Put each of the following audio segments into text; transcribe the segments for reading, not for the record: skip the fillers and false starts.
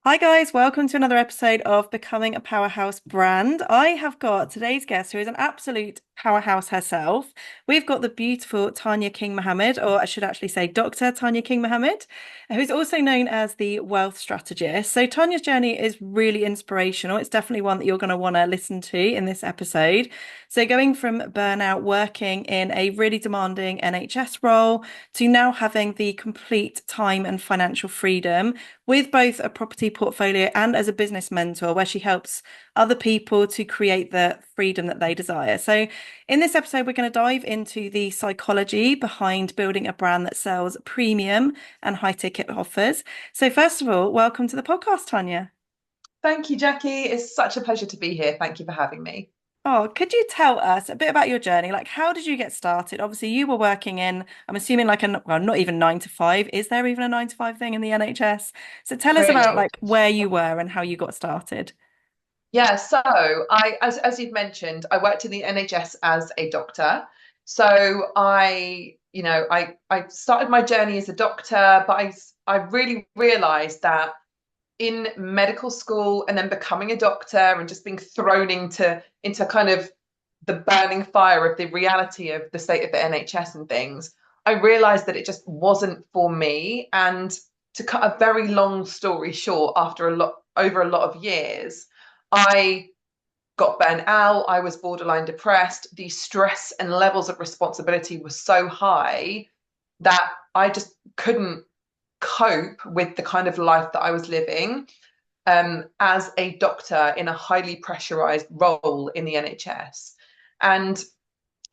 Hi guys, welcome to another episode of Becoming a Powerhouse Brand. I have got today's guest who is an absolute powerhouse herself. We've got the beautiful Tania King-Mohammed, or I should actually say Dr. Tania King-Mohammed, who's also known as the Wealth Strategist. So Tania's journey is really inspirational. It's definitely one that you're going to want to listen to in this episode. So going from burnout, working in a really demanding NHS role to now having the complete time and financial freedom with both a property portfolio and as a business mentor, where she helps other people to create the freedom that they desire. So, in this episode, we're going to dive into the psychology behind building a brand that sells premium and high ticket offers. So, first of all, welcome to the podcast, Tania. Thank you, Jacquie. It's such a pleasure to be here. Thank you for having me. Oh, could you tell us a bit about your journey? Like, how did you get started? Obviously, you were working in, I'm assuming like well, not even 9 to 5. Is there even a 9 to 5 thing in the NHS? So tell us about Really? like where you were and how you got started. Yeah, so as you've mentioned, I worked in the NHS as a doctor. So I started my journey as a doctor, but I really realized that in medical school and then becoming a doctor and just being thrown into kind of the burning fire of the reality of the state of the NHS and things, I realized that it just wasn't for me. And to cut a very long story short, after over a lot of years, I got burnt out. I was borderline depressed. The stress and levels of responsibility were so high that I just couldn't cope with the kind of life that I was living as a doctor in a highly pressurized role in the NHS. And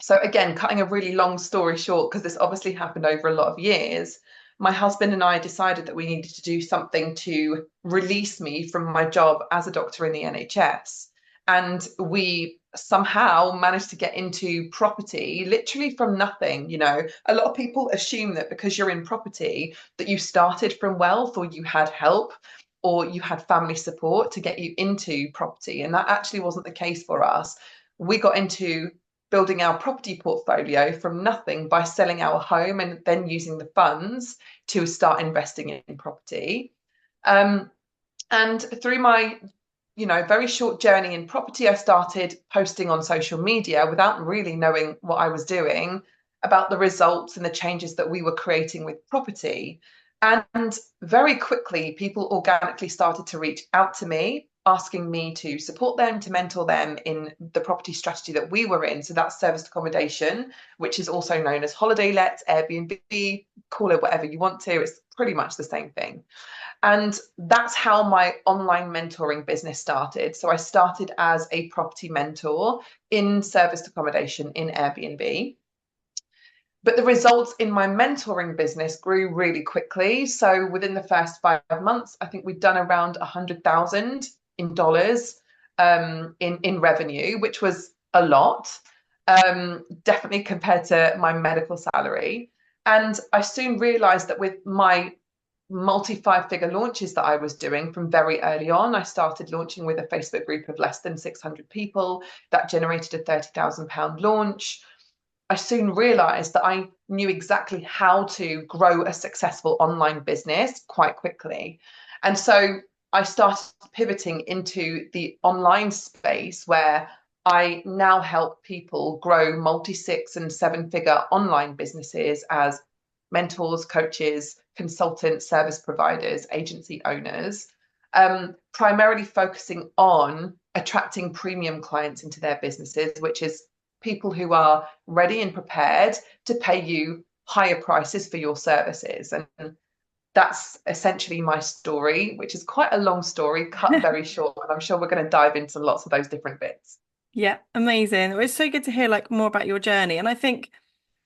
so, again, cutting a really long story short, because this obviously happened over a lot of years, my husband and I decided that we needed to do something to release me from my job as a doctor in the NHS. And we somehow managed to get into property literally from nothing. A lot of people assume that because you're in property, that you started from wealth or you had help or you had family support to get you into property. And that actually wasn't the case for us. We got into building our property portfolio from nothing by selling our home and then using the funds to start investing in property. Um, and through my very short journey in property, I started posting on social media without really knowing what I was doing about the results and the changes that we were creating with property. And very quickly, people organically started to reach out to me, asking me to support them, to mentor them in the property strategy that we were in. So that's serviced accommodation, which is also known as holiday lets, Airbnb, call it whatever you want to. It's pretty much the same thing. And that's how my online mentoring business started. So I started as a property mentor in serviced accommodation in Airbnb. But the results in my mentoring business grew really quickly. So within the first 5 months, I think we'd done around 100,000 in dollars in revenue, which was a lot, definitely compared to my medical salary. And I soon realized that with my multi-five-figure launches that I was doing from very early on, I started launching with a Facebook group of less than 600 people that generated a £30,000 launch. I soon realized that I knew exactly how to grow a successful online business quite quickly. And so I started pivoting into the online space where I now help people grow multi-six and seven-figure online businesses as mentors, coaches, consultants, service providers, agency owners, primarily focusing on attracting premium clients into their businesses, which is people who are ready and prepared to pay you higher prices for your services. And that's essentially my story, which is quite a long story, cut very short. And I'm sure we're going to dive into lots of those different bits. Yeah, amazing. Well, it's so good to hear like more about your journey. And I think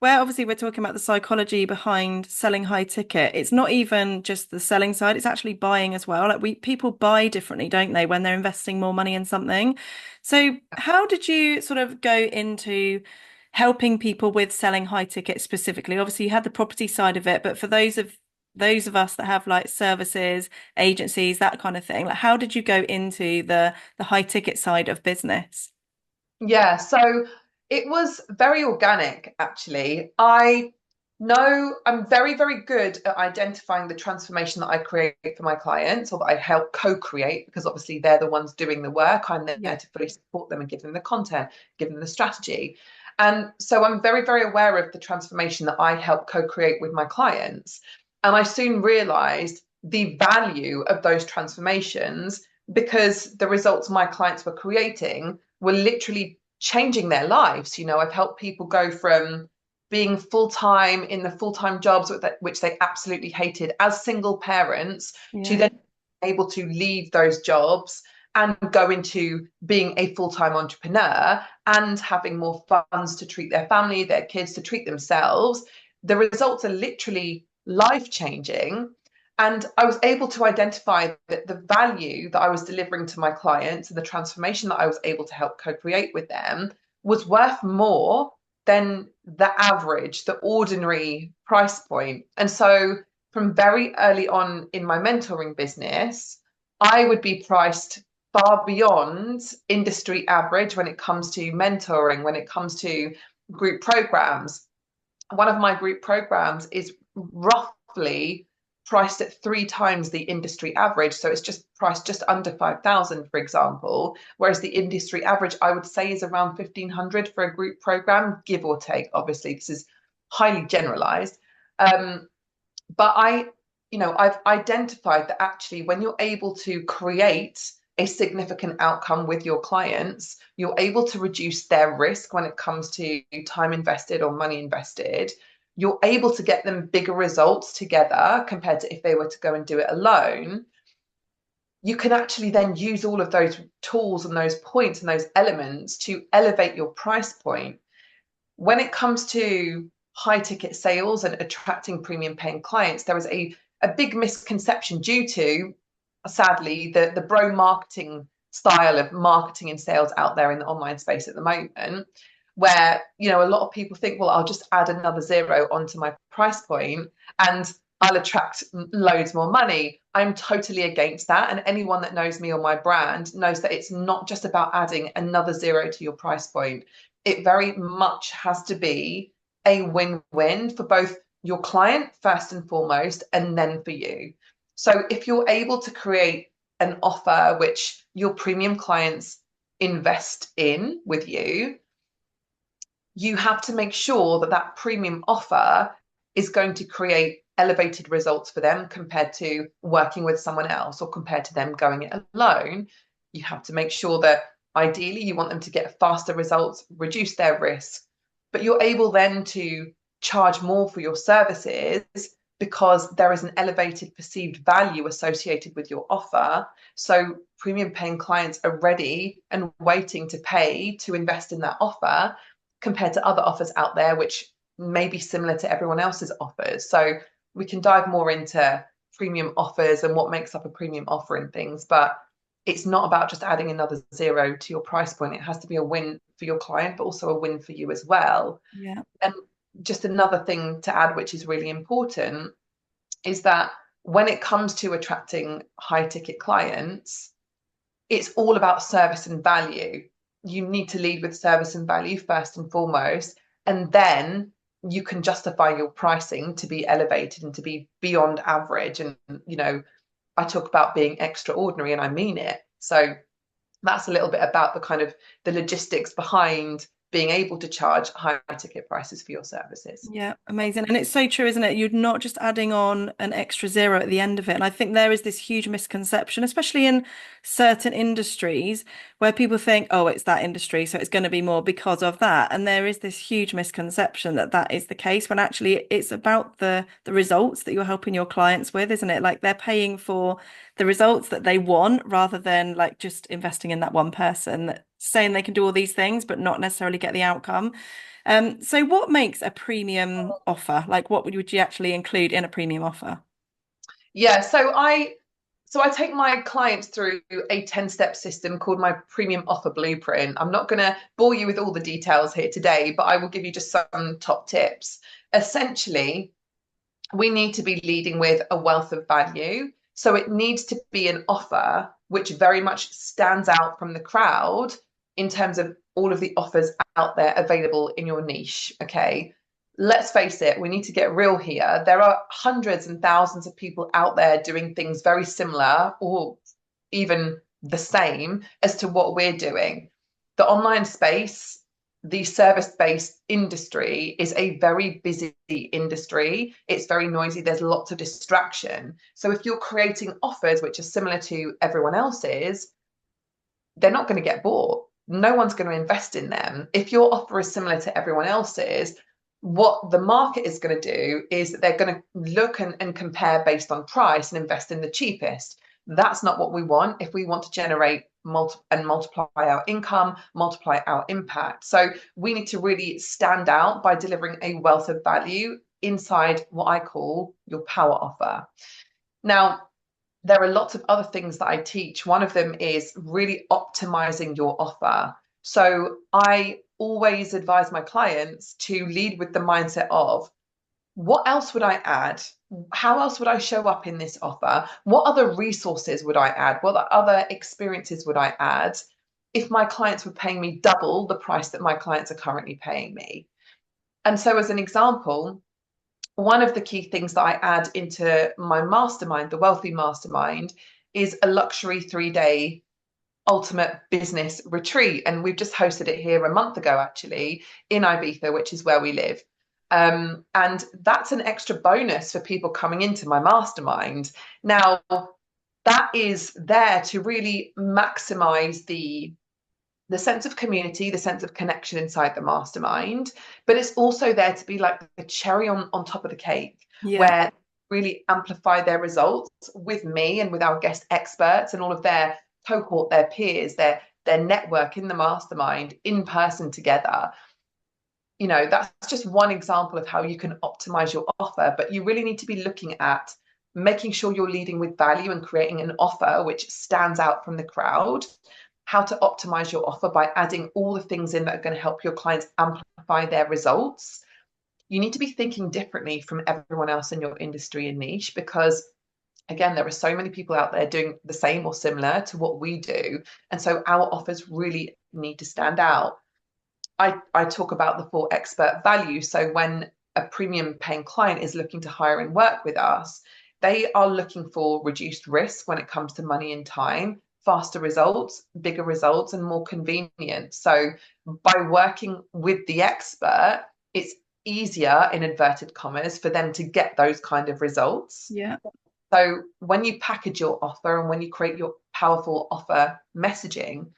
where obviously we're talking about the psychology behind selling high ticket, it's not even just the selling side, it's actually buying as well. Like we people buy differently, don't they, when they're investing more money in something. So how did you sort of go into helping people with selling high ticket specifically? Obviously you had the property side of it, but for those of us that have like services, agencies, that kind of thing, like how did you go into the high ticket side of business? Yeah, so it was very organic, actually. I No, I'm very, very good at identifying the transformation that I create for my clients or that I help co-create, because obviously they're the ones doing the work. I'm there Yeah. to fully support them and give them the content, give them the strategy. And so I'm very, very aware of the transformation that I help co-create with my clients. And I soon realized the value of those transformations because the results my clients were creating were literally changing their lives. I've helped people go from being full-time in the full-time jobs which they absolutely hated as single parents to Yeah. then able to leave those jobs and go into being a full-time entrepreneur and having more funds to treat their family, their kids, to treat themselves. The results are literally life-changing. And I was able to identify that the value that I was delivering to my clients and the transformation that I was able to help co-create with them was worth more than the average, the ordinary price point. And so from very early on in my mentoring business, I would be priced far beyond industry average when it comes to mentoring, when it comes to group programs. One of my group programs is roughly priced at 3 times the industry average. So it's just priced just under 5,000, for example, whereas the industry average, I would say, is around 1,500 for a group program, give or take. Obviously, this is highly generalized. But I've identified that actually when you're able to create a significant outcome with your clients, you're able to reduce their risk when it comes to time invested or money invested. You're able to get them bigger results together compared to if they were to go and do it alone. You can actually then use all of those tools and those points and those elements to elevate your price point. When it comes to high ticket sales and attracting premium paying clients, there is a big misconception due to, sadly, the bro marketing style of marketing and sales out there in the online space at the moment, where a lot of people think, well, I'll just add another zero onto my price point and I'll attract loads more money. I'm totally against that. And anyone that knows me or my brand knows that it's not just about adding another zero to your price point. It very much has to be a win-win for both your client first and foremost, and then for you. So if you're able to create an offer which your premium clients invest in with you, you have to make sure that that premium offer is going to create elevated results for them compared to working with someone else or compared to them going it alone. You have to make sure that ideally you want them to get faster results, reduce their risk, but you're able then to charge more for your services because there is an elevated perceived value associated with your offer. So premium paying clients are ready and waiting to pay to invest in that offer compared to other offers out there, which may be similar to everyone else's offers. So we can dive more into premium offers and what makes up a premium offer and things, but it's not about just adding another zero to your price point. It has to be a win for your client, but also a win for you as well. Yeah. And just another thing to add, which is really important, is that when it comes to attracting high ticket clients, it's all about service and value. You need to lead with service and value first and foremost, and then you can justify your pricing to be elevated and to be beyond average. And I talk about being extraordinary, and I mean it. So that's a little bit about the kind of the logistics behind being able to charge high ticket prices for your services. Yeah, amazing. And it's so true, isn't it? You're not just adding on an extra zero at the end of it. And I think there is this huge misconception, especially in certain industries, where people think, oh, it's that industry, so it's going to be more because of that. And there is this huge misconception that that is the case when actually it's about the results that you're helping your clients with, isn't it? Like they're paying for the results that they want rather than like just investing in that one person that saying they can do all these things but not necessarily get the outcome. So what makes a premium offer? Like what would you actually include in a premium offer? Yeah, so I take my clients through a 10-step system called my premium offer blueprint. I'm not going to bore you with all the details here today, but I will give you just some top tips. Essentially, we need to be leading with a wealth of value. So it needs to be an offer which very much stands out from the crowd in terms of all of the offers out there available in your niche. Okay. let's face it, we need to get real here. There are hundreds and thousands of people out there doing things very similar or even the same as to what we're doing. The online space, the service-based industry is a very busy industry. It's very noisy. There's lots of distraction. So if you're creating offers which are similar to everyone else's, they're not going to get bought. No one's going to invest in them. If your offer is similar to everyone else's, what the market is going to do is that they're going to look and compare based on price and invest in the cheapest. That's not what we want if we want to generate multiply our income, multiply our impact. So we need to really stand out by delivering a wealth of value inside what I call your power offer. Now, there are lots of other things that I teach. One of them is really optimizing your offer. So I always advise my clients to lead with the mindset of, what else would I add? How else would I show up in this offer? What other resources would I add? What other experiences would I add if my clients were paying me double the price that my clients are currently paying me? And so as an example, one of the key things that I add into my mastermind, the Wealthy Mastermind, is a luxury 3-day ultimate business retreat. And we've just hosted it here a month ago, actually, in Ibiza, which is where we live. And that's an extra bonus for people coming into my mastermind. Now, that is there to really maximize the sense of community, the sense of connection inside the mastermind, but it's also there to be like the cherry on top of the cake, where really amplify their results with me and with our guest experts and all of their cohort, their peers, their network in the mastermind in person together. That's just one example of how you can optimize your offer, but you really need to be looking at making sure you're leading with value and creating an offer which stands out from the crowd. How to optimize your offer by adding all the things in that are going to help your clients amplify their results. You need to be thinking differently from everyone else in your industry and niche, because again, there are so many people out there doing the same or similar to what we do. And so our offers really need to stand out. I talk about the 4 expert values. So when a premium paying client is looking to hire and work with us, they are looking for reduced risk when it comes to money and time, faster results, bigger results, and more convenient. So by working with the expert, it's easier, in inverted commas, for them to get those kind of results. Yeah. So when you package your offer and when you create your powerful offer messaging,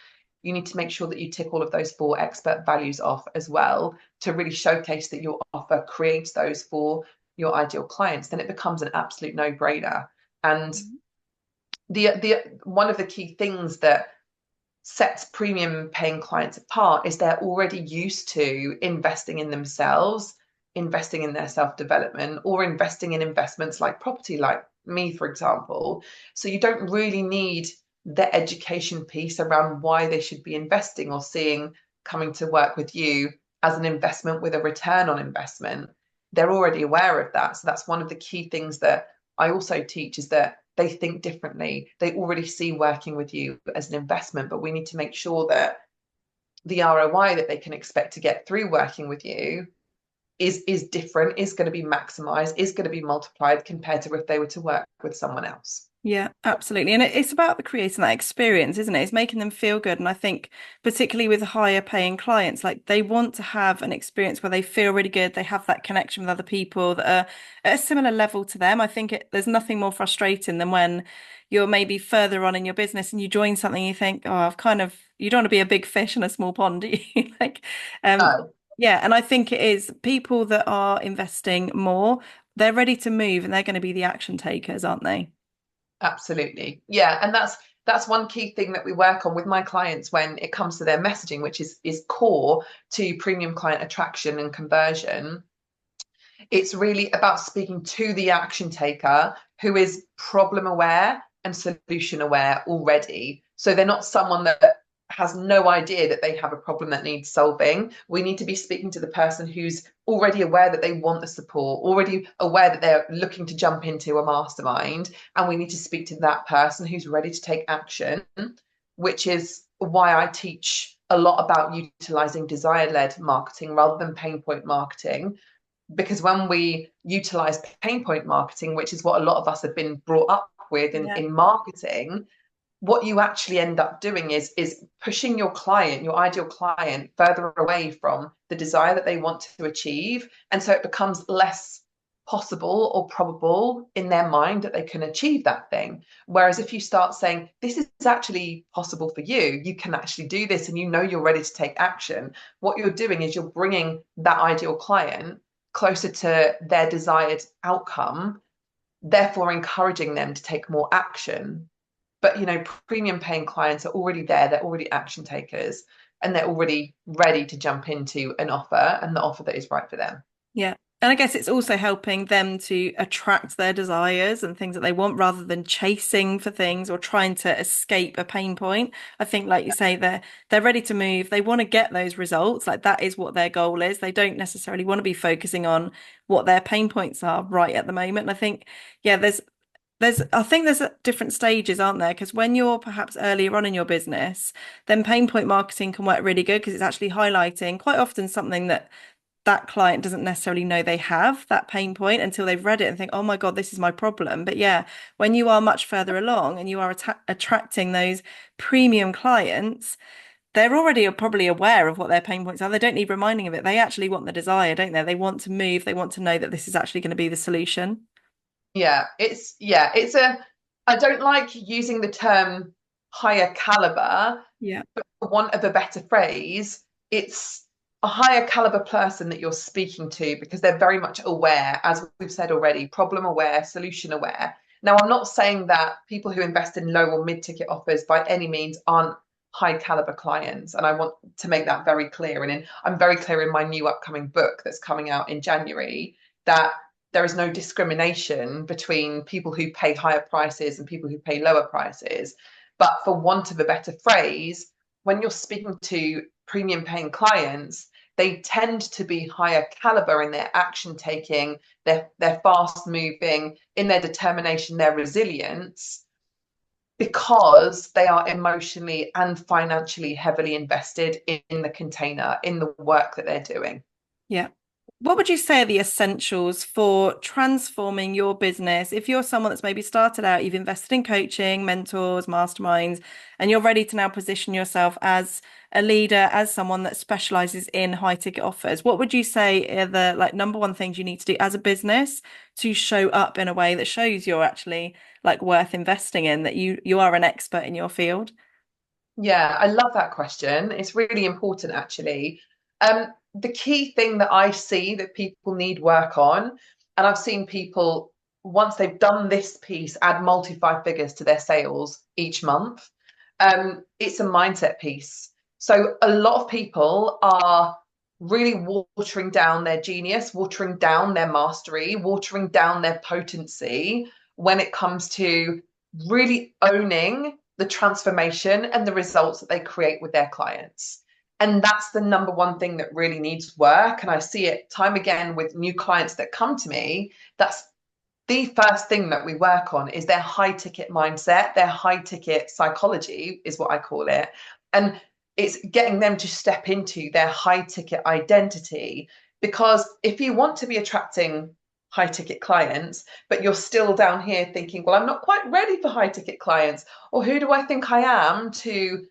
you need to make sure that you tick all of those 4 expert values off as well to really showcase that your offer creates those for your ideal clients. Then it becomes an absolute no-brainer. And the one of the key things that sets premium paying clients apart is they're already used to investing in themselves, investing in their self-development, or investing in investments like property, like me, for example. So you don't really need the education piece around why they should be investing or seeing coming to work with you as an investment with a return on investment. They're already aware of that. So that's one of the key things that I also teach, is that they think differently. They already see working with you as an investment, but we need to make sure that the ROI that they can expect to get through working with you is different, is going to be maximized, is going to be multiplied compared to if they were to work with someone else. Yeah, absolutely. And it's about the creating that experience, isn't it? It's making them feel good. And I think particularly with higher paying clients, like they want to have an experience where they feel really good. They have that connection with other people that are at a similar level to them. I think there's nothing more frustrating than when you're maybe further on in your business and you join something, you think, oh, you don't want to be a big fish in a small pond, do you? Like, No. yeah. And I think it is people that are investing more, they're ready to move and they're going to be the action takers, aren't they? Absolutely. Yeah. And that's one key thing that we work on with my clients when it comes to their messaging, which is core to premium client attraction and conversion. It's really about speaking to the action taker who is problem aware and solution aware already. So they're not someone that has no idea that they have a problem that needs solving. We need to be speaking to the person who's already aware that they want the support, already aware that they're looking to jump into a mastermind. And we need to speak to that person who's ready to take action, which is why I teach a lot about utilizing desire-led marketing rather than pain point marketing. Because when we utilize pain point marketing, which is what a lot of us have been brought up with Yeah. in marketing, what you actually end up doing is pushing your client, your ideal client, further away from the desire that they want to achieve. And so it becomes less possible or probable in their mind that they can achieve that thing. Whereas if you start saying, this is actually possible for you, you can actually do this, and you know you're ready to take action, what you're doing is you're bringing that ideal client closer to their desired outcome, therefore encouraging them to take more action. But premium paying clients are already there, they're already action takers, and they're already ready to jump into an offer, and the offer that is right for them. Yeah. And I guess it's also helping them to attract their desires and things that they want rather than chasing for things or trying to escape a pain point. I think, like you say, they're ready to move. They want to get those results. Like that is what their goal is. They don't necessarily want to be focusing on what their pain points are right at the moment. And I think, yeah, there's different stages, aren't there? Because when you're perhaps earlier on in your business, then pain point marketing can work really good because it's actually highlighting quite often something that client doesn't necessarily know they have that pain point until they've read it and think, oh my God, this is my problem. But yeah, when you are much further along and you are attracting those premium clients, they're already probably aware of what their pain points are. They don't need reminding of it. They actually want the desire, don't they? They want to move. They want to know that this is actually going to be the solution. It's a, I don't like using the term higher caliber, Yeah. but for want of a better phrase, it's a higher caliber person that you're speaking to, because they're very much aware, as we've said already, problem aware, solution aware. Now, I'm not saying that people who invest in low or mid ticket offers by any means aren't high caliber clients. And I want to make that very clear. And I'm very clear in my new upcoming book that's coming out in January that there is no discrimination between people who pay higher prices and people who pay lower prices. But for want of a better phrase, when you're speaking to premium paying clients, they tend to be higher caliber in their action taking, they're fast moving, in their determination, their resilience, because they are emotionally and financially heavily invested in the container, in the work that they're doing. Yeah. What would you say are the essentials for transforming your business? If you're someone that's maybe started out, you've invested in coaching, mentors, masterminds, and you're ready to now position yourself as a leader, as someone that specializes in high ticket offers, what would you say are the like number one things you need to do as a business to show up in a way that shows you're actually like worth investing in, that you are an expert in your field? Yeah, I love that question. It's really important, actually. The key thing that I see that people need work on, and I've seen people, once they've done this piece, add multi five figures to their sales each month. It's a mindset piece. So a lot of people are really watering down their genius, watering down their mastery, watering down their potency when it comes to really owning the transformation and the results that they create with their clients. And that's the number one thing that really needs work. And I see it time again with new clients that come to me. That's the first thing that we work on, is their high ticket mindset, their high ticket psychology is what I call it. And it's getting them to step into their high ticket identity. Because if you want to be attracting high ticket clients, but you're still down here thinking, well, I'm not quite ready for high ticket clients, or who do I think I am to,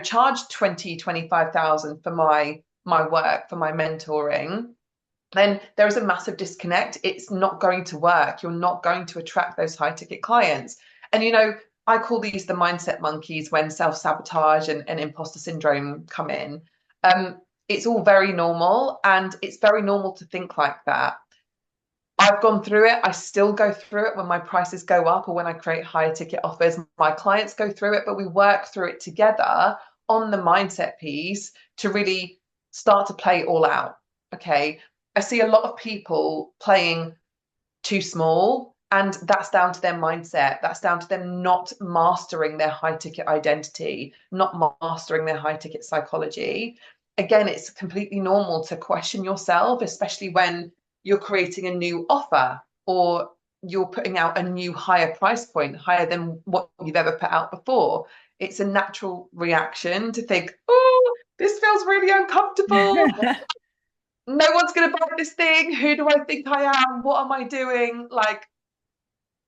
charge 20, 25,000 for my work, for my mentoring, then there is a massive disconnect. It's not going to work. You're not going to attract those high ticket clients. And, I call these the mindset monkeys when self-sabotage and imposter syndrome come in. It's all very normal, and it's very normal to think like that. I've gone through it. I still go through it when my prices go up or when I create higher ticket offers. My clients go through it, but we work through it together on the mindset piece to really start to play it all out. Okay. I see a lot of people playing too small, and that's down to their mindset. That's down to them not mastering their high ticket identity, not mastering their high ticket psychology. Again, it's completely normal to question yourself, especially when you're creating a new offer or you're putting out a new higher price point, higher than what you've ever put out before. It's a natural reaction to think, oh, this feels really uncomfortable. no one's going to buy this thing. Who do I think I am? What am I doing? Like,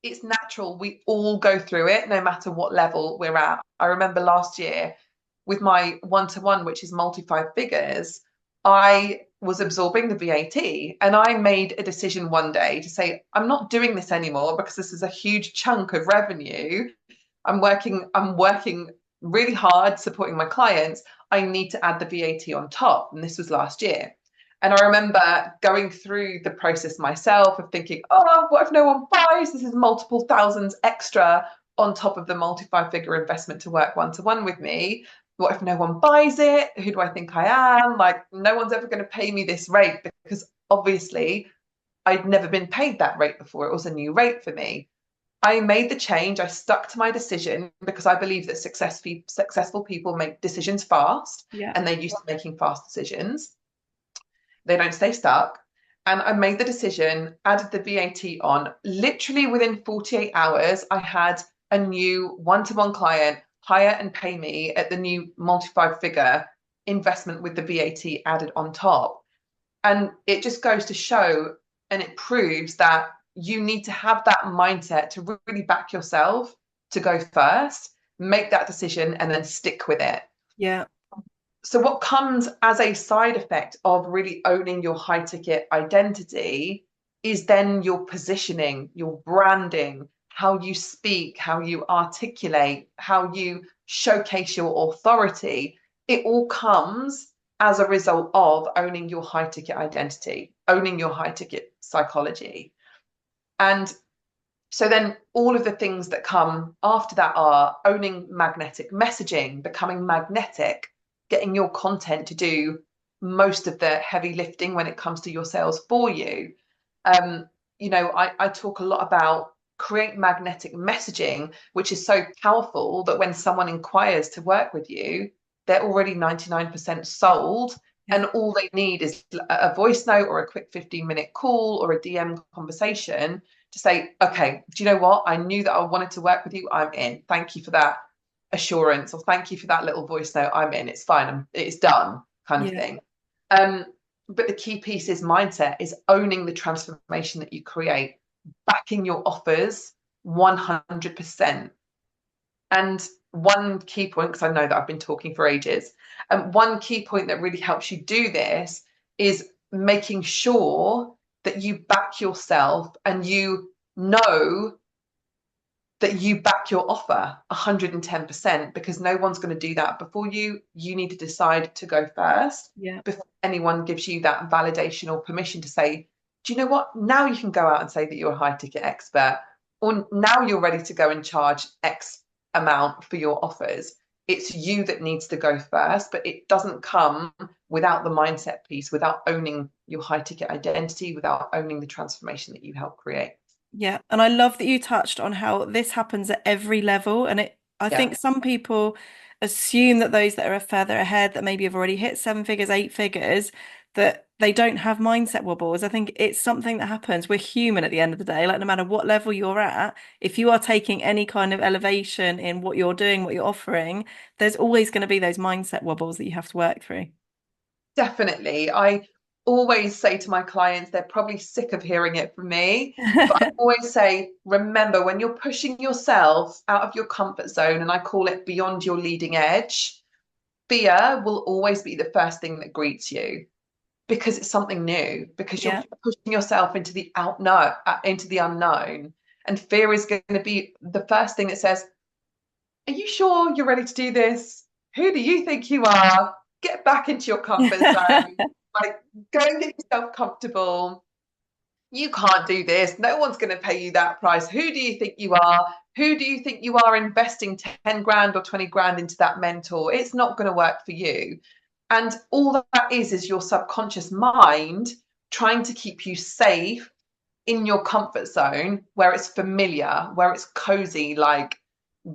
it's natural. We all go through it, no matter what level we're at. I remember last year with my one-to-one, which is multi five figures, I was absorbing the VAT, and I made a decision one day to say, I'm not doing this anymore because this is a huge chunk of revenue. I'm working really hard supporting my clients. I need to add the VAT on top. And this was last year. And I remember going through the process myself of thinking, oh, what if no one buys? This is multiple thousands extra on top of the multi five figure investment to work one to one with me. What if no one buys it? Who do I think I am? Like, no one's ever going to pay me this rate because obviously I'd never been paid that rate before. It was a new rate for me. I made the change. I stuck to my decision because I believe that successful people make decisions fast Yeah. and they're used to making fast decisions. They don't stay stuck. And I made the decision, added the VAT on. Literally within 48 hours, I had a new one-to-one client hire and pay me at the new multi-five figure investment with the VAT added on top. And it just goes to show and it proves that you need to have that mindset to really back yourself to go first, make that decision, and then stick with it. Yeah. So, what comes as a side effect of really owning your high ticket identity is then your positioning, your branding, how you speak, how you articulate, how you showcase your authority. It all comes as a result of owning your high ticket identity, owning your high ticket psychology. And so then all of the things that come after that are owning magnetic messaging, becoming magnetic, getting your content to do most of the heavy lifting when it comes to your sales for you. Um, I talk a lot about create magnetic messaging, which is so powerful that when someone inquires to work with you, they're already 99% sold. Yeah. And all they need is a voice note or a quick 15-minute call or a DM conversation to say, okay, do you know what? I knew that I wanted to work with you. I'm in. Thank you for that assurance, or thank you for that little voice note. I'm in. It's fine. It's done, kind of Yeah. thing. But the key piece is mindset, is owning the transformation that you create, backing your offers 100%. And one key point, because I know that I've been talking for ages, and one key point that really helps you do this is making sure that you back yourself and you know that you back your offer 110%, because no one's going to do that before you. You need to decide to go first Yeah. before anyone gives you that validation or permission to say, do you know what? Now you can go out and say that you're a high ticket expert, or now you're ready to go and charge X amount for your offers. It's you that needs to go first, but it doesn't come without the mindset piece, without owning your high ticket identity, without owning the transformation that you help create. Yeah, and I love that you touched on how this happens at every level. And I Yeah. think some people assume that those that are further ahead, that maybe have already hit seven figures, eight figures, that they don't have mindset wobbles. I think it's something that happens. We're human at the end of the day. Like, no matter what level you're at, if you are taking any kind of elevation in what you're doing, what you're offering, there's always going to be those mindset wobbles that you have to work through. Definitely. I always say to my clients, they're probably sick of hearing it from me, but I always say, remember, when you're pushing yourself out of your comfort zone, and I call it beyond your leading edge, fear will always be the first thing that greets you because it's something new, because you're Yeah. pushing yourself into the into the unknown. And fear is going to be the first thing that says, are you sure you're ready to do this? Who do you think you are? Get back into your comfort zone. Like, go and get yourself comfortable. You can't do this. No one's going to pay you that price. Who do you think you are? Who do you think you are investing 10 grand or 20 grand into that mentor? It's not going to work for you. And all that is your subconscious mind trying to keep you safe in your comfort zone where it's familiar, where it's cozy, like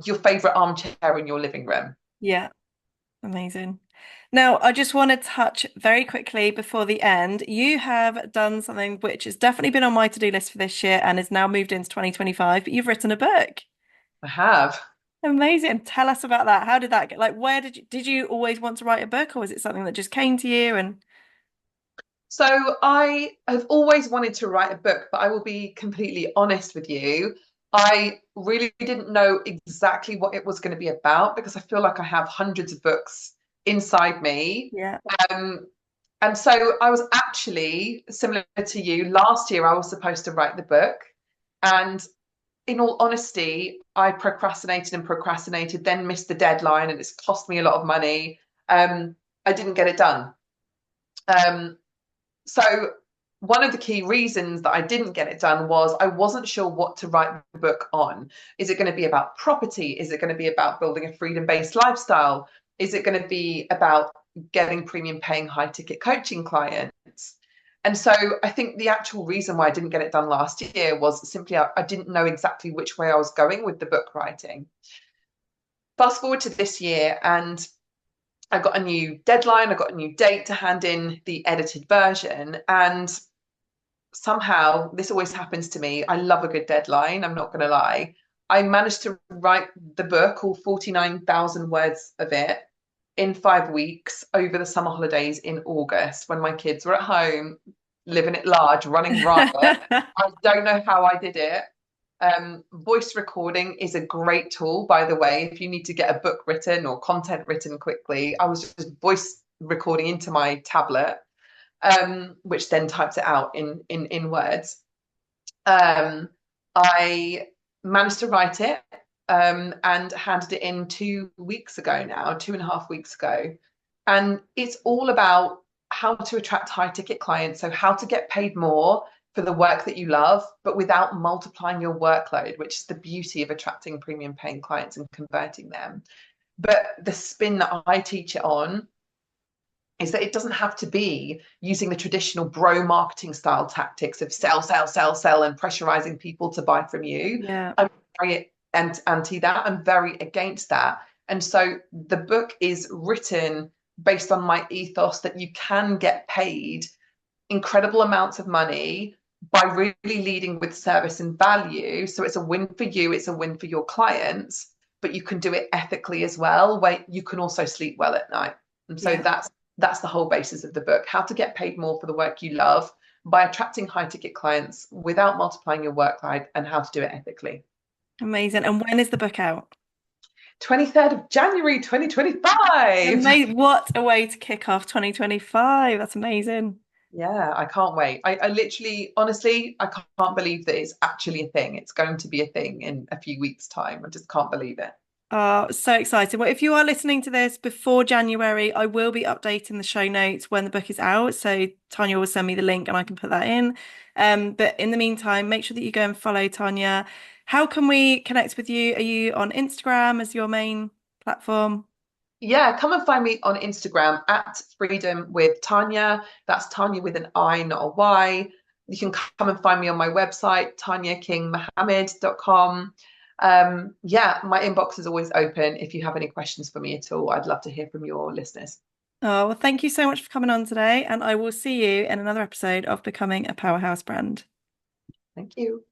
your favorite armchair in your living room. Yeah. Amazing. Now, I just want to touch very quickly before the end. You have done something which has definitely been on my to-do list for this year and has now moved into 2025, but you've written a book. I have. Amazing. Tell us about that. How did that get? Like, where did you always want to write a book, or was it something that just came to you? And So I have always wanted to write a book, but I will be completely honest with you. I really didn't know exactly what it was going to be about because I feel like I have hundreds of books inside me. Yeah. Um, and so I was actually, similar to you, last year I was supposed to write the book. And in all honesty, I procrastinated and procrastinated, then missed the deadline, and it's cost me a lot of money. I didn't get it done. Um, so one of the key reasons that I didn't get it done was I wasn't sure what to write the book on. Is it going to be about property? Is it going to be about building a freedom-based lifestyle? Is it going to be about getting premium paying high ticket coaching clients? And so I think the actual reason why I didn't get it done last year was simply I didn't know exactly which way I was going with the book writing. Fast forward to this year, and I got a new deadline, I got a new date to hand in the edited version. And somehow, this always happens to me. I love a good deadline, I'm not going to lie. I managed to write the book, all 49,000 words of it, in 5 weeks over the summer holidays in August when my kids were at home, living it large, running riot. I don't know how I did it. Voice recording is a great tool, by the way, if you need to get a book written or content written quickly. I was just voice recording into my tablet, which then types it out in words. I managed to write it and handed it in 2 weeks ago now, 2.5 weeks ago. And it's all about how to attract high ticket clients. So, how to get paid more for the work that you love, but without multiplying your workload, which is the beauty of attracting premium paying clients and converting them. But the spin that I teach it on is that it doesn't have to be using the traditional bro marketing style tactics of sell, sell, sell, sell, and pressurizing people to buy from you. Yeah. I'm very anti that. I'm very against that. And so the book is written based on my ethos that you can get paid incredible amounts of money by really leading with service and value. So it's a win for you, it's a win for your clients, but you can do it ethically as well, where you can also sleep well at night. And so Yeah. that's the whole basis of the book: how to get paid more for the work you love by attracting high ticket clients without multiplying your workload, and how to do it ethically. Amazing. And when is the book out? 23rd of January 2025. Amazing. What a way to kick off 2025. That's amazing. Yeah, I can't wait. I literally, honestly, I can't believe that it's actually a thing. It's going to be a thing in a few weeks' time. I just can't believe it. Oh, so excited. Well, if you are listening to this before January, I will be updating the show notes when the book is out. So Tanya will send me the link and I can put that in. But in the meantime, make sure that you go and follow Tanya. How can we connect with you? Are you on Instagram as your main platform? Yeah, come and find me on Instagram at Freedom with Tanya. That's Tanya with an I, not a Y. You can come and find me on my website, taniakingmohammed.com. Yeah, my inbox is always open. If you have any questions for me at all, I'd love to hear from your listeners. Oh, well, thank you so much for coming on today, and I will see you in another episode of Becoming a Powerhouse Brand. Thank you.